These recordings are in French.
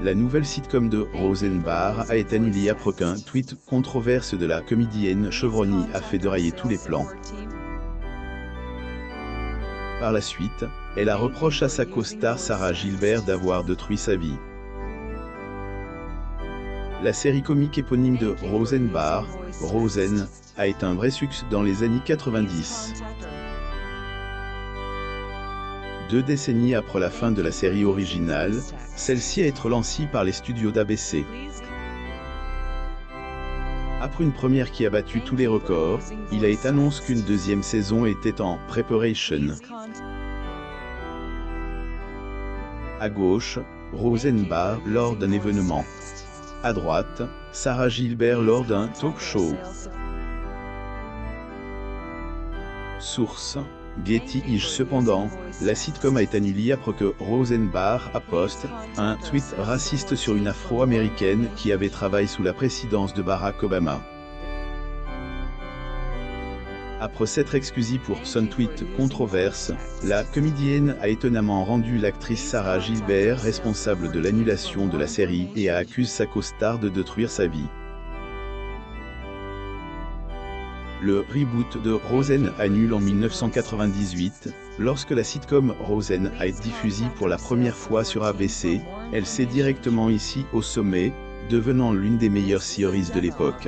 La nouvelle sitcom de Rosenbach a été annulée après qu'un tweet controverse de la comédienne chevronnée a fait dérailler tous les plans. Par la suite, elle a reproché à sa co-star Sarah Gilbert d'avoir détruit sa vie. La série comique éponyme de Rosenbach, Rosen, a été un vrai succès dans les années 90. 2 décennies après la fin de la série originale, celle-ci a été lancée par les studios d'ABC. Après une première qui a battu tous les records, il a été annoncé qu'une deuxième saison était en préparation. À gauche, Rosenbach lors d'un événement. À droite, Sarah Gilbert lors d'un talk show. Source: Getty Images. Cependant, la sitcom a été annulée après que Rosenbach a posté un tweet raciste sur une afro-américaine qui avait travaillé sous la présidence de Barack Obama. Après s'être excusée pour son tweet controverse, la comédienne a étonnamment rendu l'actrice Sarah Gilbert responsable de l'annulation de la série et a accusé sa co-star de détruire sa vie. Le reboot de Rosen annule en 1998, lorsque la sitcom Rosen a été diffusée pour la première fois sur ABC, elle s'est directement ici au sommet, devenant l'une des meilleures séries de l'époque.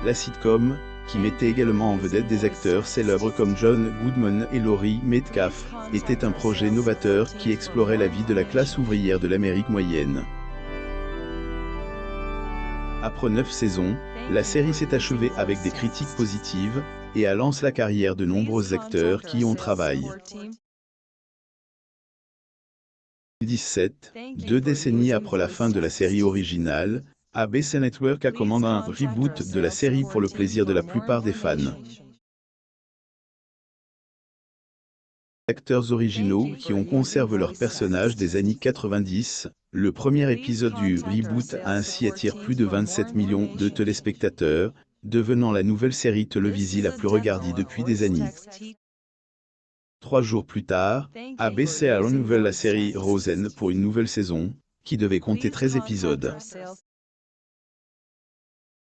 La sitcom, qui mettait également en vedette des acteurs célèbres comme John Goodman et Laurie Metcalf, était un projet novateur qui explorait la vie de la classe ouvrière de l'Amérique moyenne. Après 9 saisons, la série s'est achevée avec des critiques positives, et a lancé la carrière de nombreux acteurs qui y ont travaillé. 2017, 2 décennies après la fin de la série originale, ABC Network a commandé un reboot de la série pour le plaisir de la plupart des fans. Acteurs originaux qui ont conservé leurs personnages des années 90, le premier épisode du reboot a ainsi attiré plus de 27 millions de téléspectateurs, devenant la nouvelle série télévisée la plus regardée depuis des années. 3 jours plus tard, ABC a renouvelé la série Rosen pour une nouvelle saison, qui devait compter 13 épisodes.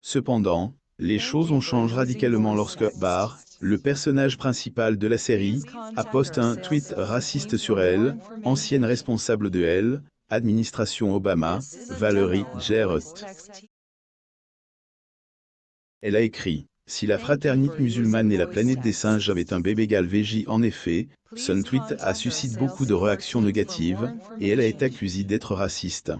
Cependant, les choses ont changé radicalement lorsque Barr, le personnage principal de la série, a posté un tweet raciste sur elle, ancienne responsable de elle, administration Obama, Valerie Jarrett. Elle a écrit: si la fraternité musulmane et la planète des singes avaient un bébé égal VJ. En effet, son tweet a suscité beaucoup de réactions négatives, et elle a été accusée d'être raciste.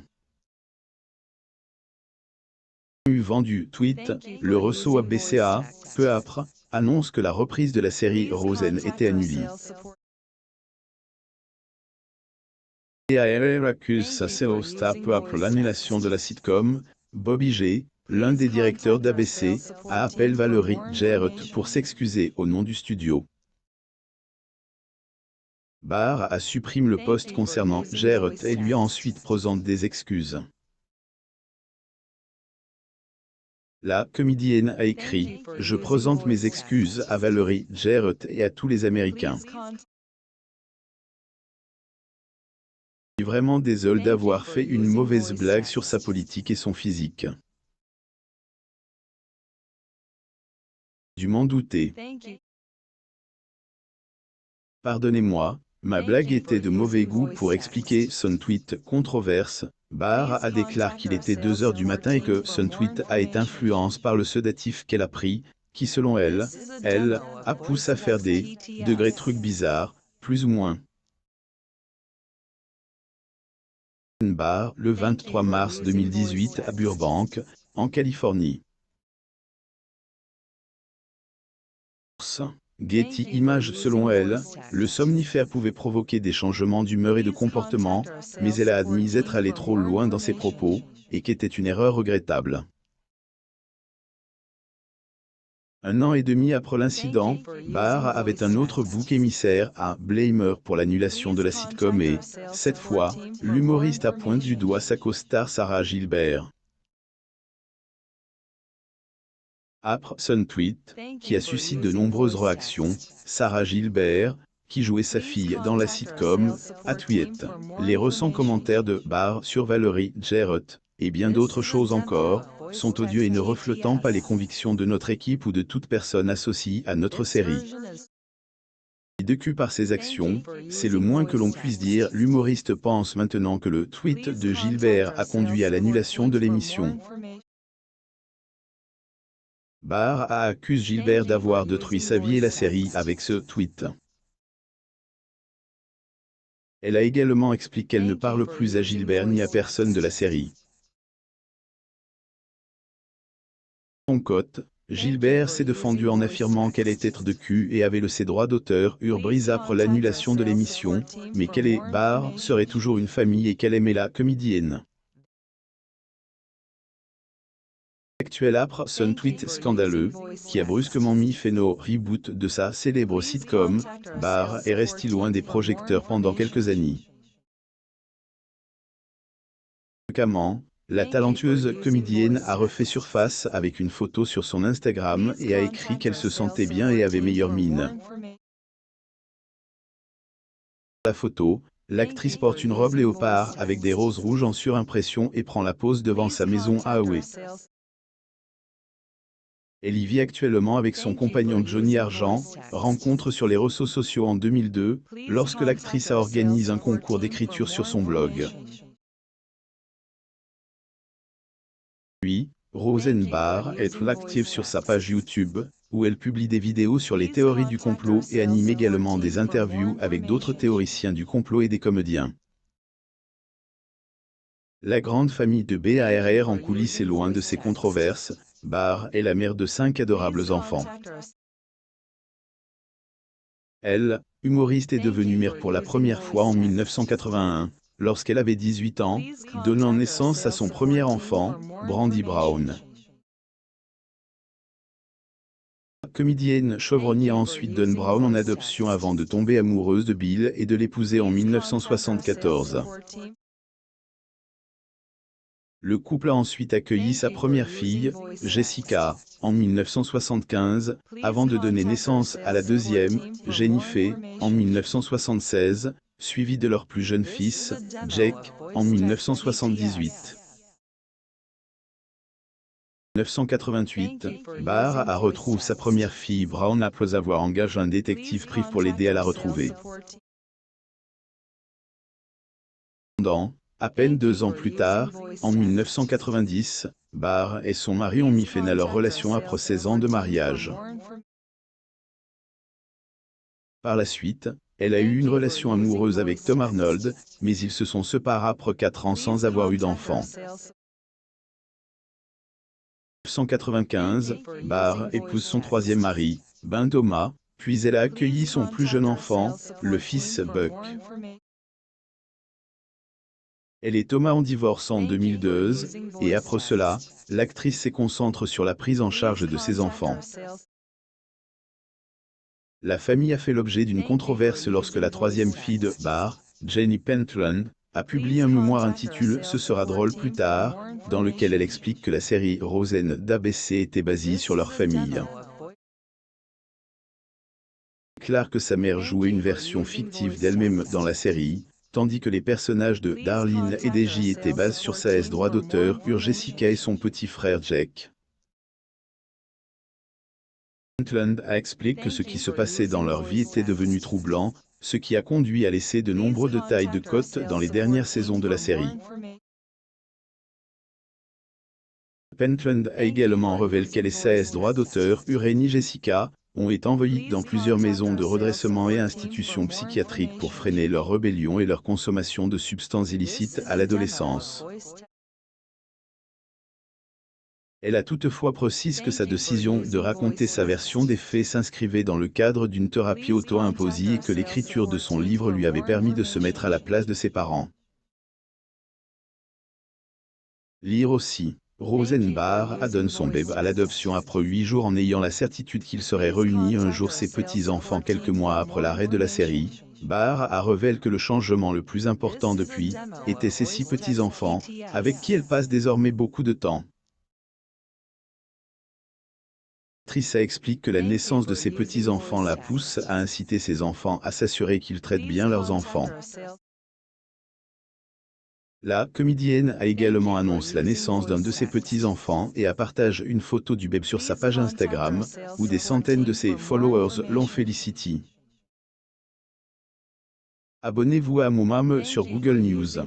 Vendu tweet, le réseau ABCA, peu après, annonce que la reprise de la série Rosen était annulée. ARR accuse sa star peu après l'annulation de la sitcom. Bobby G., l'un des directeurs d'ABC, a appelé Valerie Jarrett pour s'excuser au nom du studio. Barr a supprimé le post concernant Jarrett et lui a ensuite présenté des excuses. La comédienne a écrit: je présente mes excuses à Valerie Jarrett et à tous les Américains. Je suis vraiment désolé d'avoir fait une mauvaise blague sur sa politique et son physique. Je m'en doutais. Pardonnez-moi, ma blague était de mauvais goût. Pour expliquer son tweet controverse, Barr a déclaré qu'il était 2 heures du matin et que son tweet a été influencé par le sédatif qu'elle a pris, qui selon elle, a poussé à faire des trucs bizarres, plus ou moins. Barr, le 23 mars 2018 à Burbank, en Californie. Getty Images. Selon elle, le somnifère pouvait provoquer des changements d'humeur et de comportement, mais elle a admis être allée trop loin dans ses propos, et qu'était une erreur regrettable. 1 an et demi après l'incident, Barr avait un autre bouc émissaire à blâmer pour l'annulation de la sitcom et, cette fois, l'humoriste a pointé du doigt sa co-star Sarah Gilbert. Après son tweet, qui a suscité de nombreuses réactions, Sarah Gilbert, qui jouait sa fille dans la sitcom Hatwiet. Les récents commentaires de Barr sur Valerie Jarrett, et bien d'autres choses encore, sont odieux et ne reflétant pas les convictions de notre équipe ou de toute personne associée à notre série. Déçu par ses actions, c'est le moins que l'on puisse dire. L'humoriste pense maintenant que le tweet de Gilbert a conduit à l'annulation de l'émission. Barr a accusé Gilbert d'avoir détruit sa vie et la série avec ce tweet. Elle a également expliqué qu'elle ne parle plus à Gilbert ni à personne de la série. Son cote, Gilbert s'est défendu en affirmant qu'elle était de cul et avait ses droits d'auteur brisés après l'annulation de l'émission, mais qu'elle et Barr seraient toujours une famille et qu'elle aimait la comédienne. Actuel après son tweet scandaleux, qui a brusquement mis fin au reboot de sa célèbre sitcom, Barr est resté loin des projecteurs pendant quelques années. Fréquemment, la talentueuse comédienne a refait surface avec une photo sur son Instagram et a écrit qu'elle se sentait bien et avait meilleure mine. La photo, l'actrice porte une robe léopard avec des roses rouges en surimpression et prend la pose devant sa maison à Hawaï. Elle y vit actuellement avec son compagnon Johnny Argent, rencontre sur les réseaux sociaux en 2002, lorsque l'actrice a organisé un concours d'écriture sur son blog. Puis, Roseanne Barr est active sur sa page YouTube, où elle publie des vidéos sur les théories du complot et anime également des interviews avec d'autres théoriciens du complot et des comédiens. La grande famille de Barr en coulisses est loin de ces controverses. Barr est la mère de 5 adorables enfants. Elle, humoriste, est devenue mère pour la première fois en 1981, lorsqu'elle avait 18 ans, donnant naissance à son premier enfant, Brandy Brown. La comédienne chevronnée a ensuite donné Brown en adoption avant de tomber amoureuse de Bill et de l'épouser en 1974. Le couple a ensuite accueilli sa première fille, Jessica, en 1975, avant de donner naissance à la deuxième, Jennifer, en 1976, suivie de leur plus jeune fils, Jake, en 1978. En 1988, Barr a retrouvé sa première fille Brown après avoir engagé un détective privé pour l'aider à la retrouver. Cependant, à peine 2 ans plus tard, en 1990, Barr et son mari ont mis fin à leur relation après 16 ans de mariage. Par la suite, elle a eu une relation amoureuse avec Tom Arnold, mais ils se sont séparés après 4 ans sans avoir eu d'enfant. En 1995, Barr épouse son troisième mari, Ben Thomas, puis elle a accueilli son plus jeune enfant, le fils Buck. Elle et Thomas ont divorcé en 2002, et après cela, l'actrice se concentre sur la prise en charge de ses enfants. La famille a fait l'objet d'une controverse lorsque la troisième fille de Barr, Jenny Pentland, a publié un mémoire intitulé « Ce sera drôle plus tard », dans lequel elle explique que la série Roseanne d'ABC était basée sur leur famille. Elle déclare que sa mère jouait une version fictive d'elle-même dans la série, tandis que les personnages de Darlene et Deji étaient basés sur sa droit d'auteur Jessica et son petit frère Jake. Pentland a expliqué que ce qui se passait dans leur vie était devenu troublant, ce qui a conduit à laisser de nombreux détails de cote dans les dernières saisons de la série. Pentland a également révélé qu'elle et sa droit d'auteur Uranie Jessica ont été envoyés dans plusieurs maisons de redressement et institutions psychiatriques pour freiner leur rébellion et leur consommation de substances illicites à l'adolescence. Elle a toutefois précisé que sa décision de raconter sa version des faits s'inscrivait dans le cadre d'une thérapie auto-imposée et que l'écriture de son livre lui avait permis de se mettre à la place de ses parents. Lire aussi. Roseanne Barr a donné son bébé à l'adoption après 8 jours en ayant la certitude qu'il serait réuni un jour ses petits-enfants quelques mois après l'arrêt de la série. Barr a révélé que le changement le plus important depuis était ses 6 petits-enfants, avec qui elle passe désormais beaucoup de temps. Trissa explique que la naissance de ses petits-enfants la pousse à inciter ses enfants à s'assurer qu'ils traitent bien leurs enfants. La comédienne a également annoncé la naissance d'un de ses petits-enfants et a partagé une photo du bébé sur sa page Instagram, où des centaines de ses followers l'ont félicité. Abonnez-vous à Moumam sur Google News.